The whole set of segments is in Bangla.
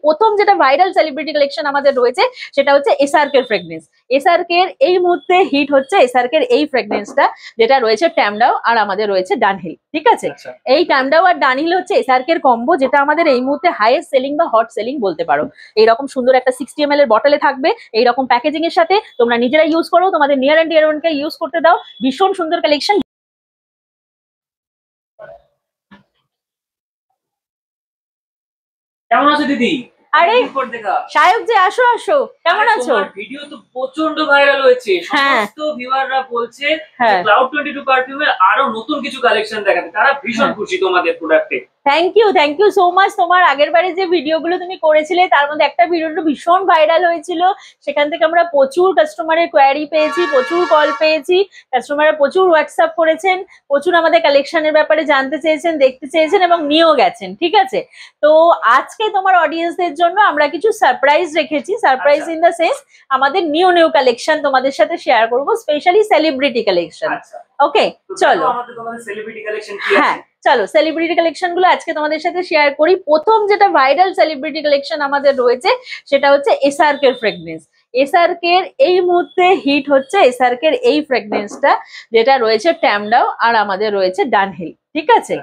প্রথম যেটা ভাইরাল সেলিব্রিটি কালেকশন আমাদের রয়েছে সেটা হচ্ছে এসআরকে এর ফ্রেগনেন্স। এসআরকে এর এই মুহূর্তে হিট হচ্ছে এসআরকে এর এই ফ্রেগনেন্সটা, যেটা রয়েছে ট্যামডাও আর আমাদের রয়েছে ডানহিল। ঠিক আছে, এই ট্যামডাও আর ডানহিল হচ্ছে এসআরকে এর কম্বো, যেটা আমাদের এই মুহূর্তে হাইয়েস্ট সেলিং বা হট সেলিং বলতে পারো। এইরকম সুন্দর একটা 60 ml এর বটলে থাকবে, এইরকম প্যাকেজিং এর সাথে। তোমরা নিজেরা ইউজ করো, তোমাদের নিয়ার এন্ড ডিয়ার ওয়ানকে ইউজ করতে দাও। ভীষণ সুন্দর কালেকশন। কেমন আছো দিদি? আরে সায়ক যে, আসো আসো, কেমন আছো? ভিডিও তো প্রচন্ড ভাইরাল হয়েছে, সমস্ত ভিউয়াররা বলছে ক্লাউড 22 পারফিউমের আরো নতুন কিছু কালেকশন দেখাতে, তারা ভীষণ খুশি তোমাদের প্রোডাক্টে। Thank you so much. তোমার আগের বারে যে ভিডিওগুলো তুমি করেছিলে তার মধ্যে একটা ভিডিওটা ভীষণ ভাইরাল হয়েছিল, সেখান থেকে আমরা প্রচুর কাস্টমারের কোয়ারি পেয়েছি, প্রচুর কল পেয়েছি, কাস্টমাররা প্রচুর হোয়াটসঅ্যাপ করেছেন, প্রচুর আমাদের কালেকশনের ব্যাপারে জানতে চেয়েছেন, দেখতে চেয়েছেন এবং নিয়েও গেছেন। ঠিক আছে, তো আজকে তোমার অডিয়েন্সদের জন্য আমরা কিছু সারপ্রাইজ রেখেছি। সারপ্রাইজ ইন দ্য সেন্স আমাদের নিউ কালেকশন তোমাদের সাথে শেয়ার করবো, স্পেশালি সেলিব্রিটি কালেকশন। ওকে, চলো হ্যাঁ চলো সেলিব্রিটি কালেকশন গুলো আজকে তোমাদের সাথে শেয়ার করি। প্রথম যেটা ভাইরাল সেলিব্রিটি কালেকশন আমাদের রয়েছে সেটা হচ্ছে এসআরকে এর ফ্রেগনেন্স। এসআরকে এর এই মুহূর্তে হিট হচ্ছে এসআরকে এর এই ফ্রেগনেন্সটা, যেটা রয়েছে ট্যামডাও আর আমাদের রয়েছে ডানহিল। ঠিক আছে,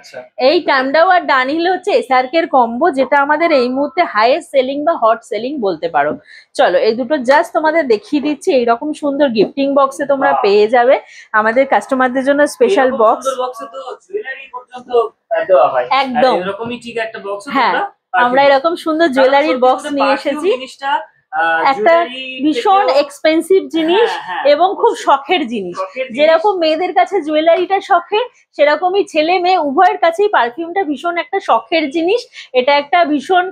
এই ট্যামডাও আর ডানহিল হচ্ছে এসআরকে এর কম্বো, যেটা আমাদের এই মুহূর্তে হাইয়েস্ট সেলিং বা হট সেলিং বলতে পারো। চলো এই দুটো জাস্ট তোমাদের দেখিয়ে দিচ্ছি। এইরকম সুন্দর গিফটিং বক্সে তোমরা পেয়ে যাবে আমাদের কাস্টমারদের জন্য স্পেশাল বক্স। একদম হ্যাঁ, আমরা এরকম সুন্দর জুয়েলারির বক্স নিয়ে এসেছি। একটা ভীষণ এক্সপেন্সিভ জিনিস এবং খুব শখের জিনিস। যেরকম মেয়েদের কাছে জুয়েলারিটা শখের, সেরকমই ছেলে মেয়ে উভয়ের কাছেই পারফিউমটা ভীষণ একটা শখের জিনিস। এটা একটা ভীষণ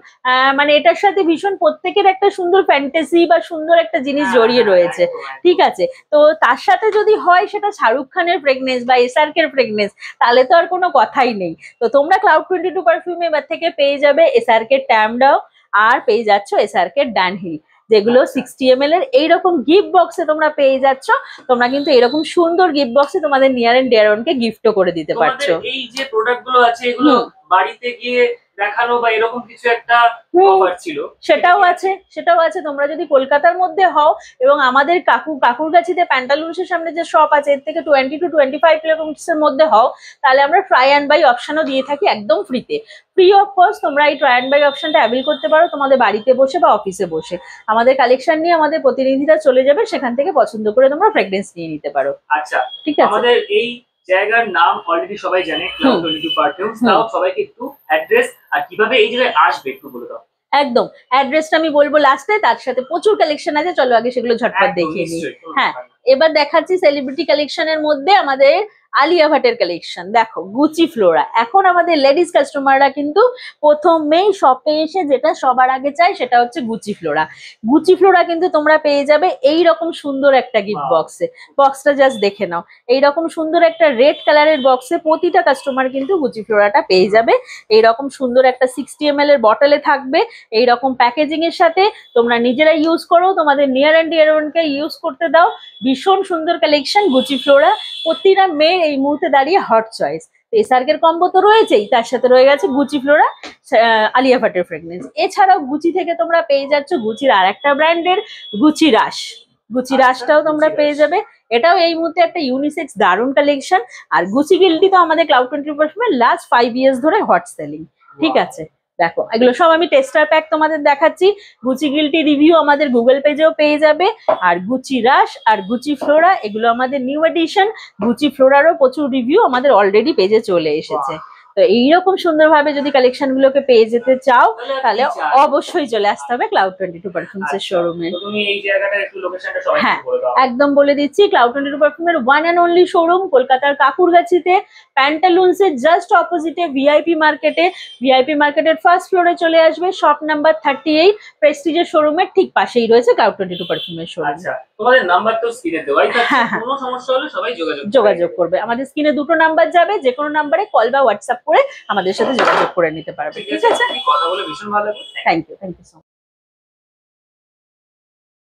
মানে এটার সাথে ভীষণ প্রত্যেকের একটা সুন্দর ফ্যান্টাসি বা সুন্দর একটা জিনিস জড়িয়ে রয়েছে। ঠিক আছে, তো তার সাথে যদি হয় সেটা শাহরুখ খানের ফ্রেগনেন্স বা এসআরকে এর ফ্রেগনেন্স, তাহলে তো আর কোনো কথাই নেই। তো তোমরা ক্লাউড 22 পারফিউমে এবার থেকে পেয়ে যাবে এসআরকে ট্যামডাও আর পেয়ে যাচ্ছ এসআরকে ডানহিল, যেগুলো 60 ml এর এইরকম গিফট বক্সে তোমরা পেয়ে যাচ্ছ। তোমরা কিন্তু এরকম সুন্দর গিফট বক্সে তোমাদের নিয়ার এন্ড ডিয়ার ওয়ানকে গিফটও করে দিতে পারছো। এই যে প্রোডাক্ট গুলো আছে এগুলো বাড়িতে গিয়ে দেখানো বা এরকম কিছু একটা অফার ছিল, সেটাও আছে। তোমরা যদি কলকাতার মধ্যে হও এবং আমাদের কাকুরগাছিতে প্যান্টালুন্সের সামনে যে শপ আছে এর থেকে 20 to 25 কিলোমিটার মধ্যে হও, তাহলে আমরা ট্রাই অ্যান্ড বাই অপশনও দিয়ে থাকি একদম ফ্রিতে। ফ্রি অফ কস্ট তোমরা এই ট্রাই অ্যান্ড বাই অপশনটা অ্যাভেল করতে পারো তোমাদের বাড়িতে বসে বা অফিসে বসে। আমাদের কালেকশন নিয়ে আমাদের প্রতিনিধিরা চলে যাবে, সেখান থেকে পছন্দ করে তোমরা ফ্রেগরেন্স নিয়ে নিতে পারো। আচ্ছা, ঠিক আছে। আমাদের এই জায়গার নাম অলরেডি সবাই জানে, ক্লাউড 22 পারফিউমস। তাও সবাইকে একটু অ্যাড্রেস আর কিভাবে এই জায়গায় আসবে একটু বলে দাও। একদম, অ্যাড্রেসটা আমি বলবো লাস্টে, তার সাথে প্রচুর কালেকশন আছে। চলো আগে সেগুলো ঝটপট দেখিয়ে নিই। হ্যাঁ, এবার দেখাচ্ছি সেলিব্রিটি কালেকশনের মধ্যে আমাদের আলিয়া ভাটের কালেকশন। দেখো গুচি ফ্লোরা। এখন আমাদের লেডিস কাস্টমাররা কিন্তু প্রথমেই শপে এসে যেটা সবার আগে চাই সেটা হচ্ছে গুচি ফ্লোরা। গুচি ফ্লোরা কিন্তু তোমরা পেয়ে যাবে এই রকম সুন্দর একটা গিফট বক্সে। বক্সটা জাস্ট দেখে নাও, এইরকম সুন্দর একটা রেড কালারের বক্সে প্রতিটা কাস্টমার কিন্তু গুচি ফ্লোরাটা পেয়ে যাবে। এইরকম সুন্দর একটা 60 ml এর বটলে থাকবে, এইরকম প্যাকেজিং এর সাথে। তোমরা নিজেরা ইউজ করো, তোমাদের নিয়ার এন্ড ডিয়ার ওয়ানকে ইউজ করতে দাও। ভীষণ সুন্দর কালেকশন গুচি ফ্লোরা, প্রতিটা মেয়ের এই মুহূর্তে দাঁড়িয়ে হট চয়েস। এসআরকে এর কম্বো তো রয়েছেই, তার সাথে রয়ে গেছে গুচি ফ্লোরা আলিয়া ভাটের ফ্রেগনেন্স। এছাড়াও গুচি থেকে তোমরা পেয়ে যাচ্ছ গুচির আর একটা ব্র্যান্ডের গুচি রাশ। গুচি রাশটাও তোমরা পেয়ে যাবে, এটাও এই মুহূর্তে একটা ইউনিসেক্স দারুণ কালেকশন। আর গুচি গিল্টি তো আমাদের ক্লাউড 22 পারফিউমের লাস্ট 5 ইয়ার্স ধরে হট সেলিং। ঠিক আছে, দেখো এগুলো সব আমি টেস্টার প্যাক তোমাদের দেখাচ্ছি। গুচি গিল্টি রিভিউ আমাদের গুগল পেজেও পেয়ে যাবে। আর গুচি রাশ আর গুচি ফ্লোরা এগুলো আমাদের নিউ এডিশন। গুচি ফ্লোরারও প্রচুর রিভিউ আমাদের অলরেডি পেজে চলে এসেছে। তো এইরকম সুন্দরভাবে যদি কালেকশন গুলোকে পেয়ে যেতে চাও তাহলে অবশ্যই চলে আসতে হবে ক্লাউড 22 পারফিউমস এর শোরুমে। হ্যাঁ, একদম বলে দিচ্ছি, ক্লাউড 22 পারফিউমের ওয়ান অ্যান্ড অনলি শোরুম কলকাতার কাকুরগাছিতে প্যান্টালুন্সের জাস্ট অপোজিটে ভিআইপি মার্কেটে। ভিআইপি মার্কেটের ফার্স্ট ফ্লোরে চলে আসবে, শপ নাম্বার 38। প্রেস্টিজের শোরুমের ঠিক পাশেই রয়েছে ক্লাউড 22 পারফিউমের শোরুম। তোমাদের নাম্বার তো স্ক্রিনে দেওয়াই থাকছে, কোনো সমস্যা হলে সবাই যোগাযোগ করবে। আমাদের স্ক্রিনে দুটো নাম্বার যাবে, যে কোনো নাম্বারে কল বা হোয়াটসঅ্যাপ করে আমাদের সাথে যোগাযোগ করে নিতে পারবে। ঠিক আছে, কথা বলে ভীষণ ভালো লাগলো। Thank you so much.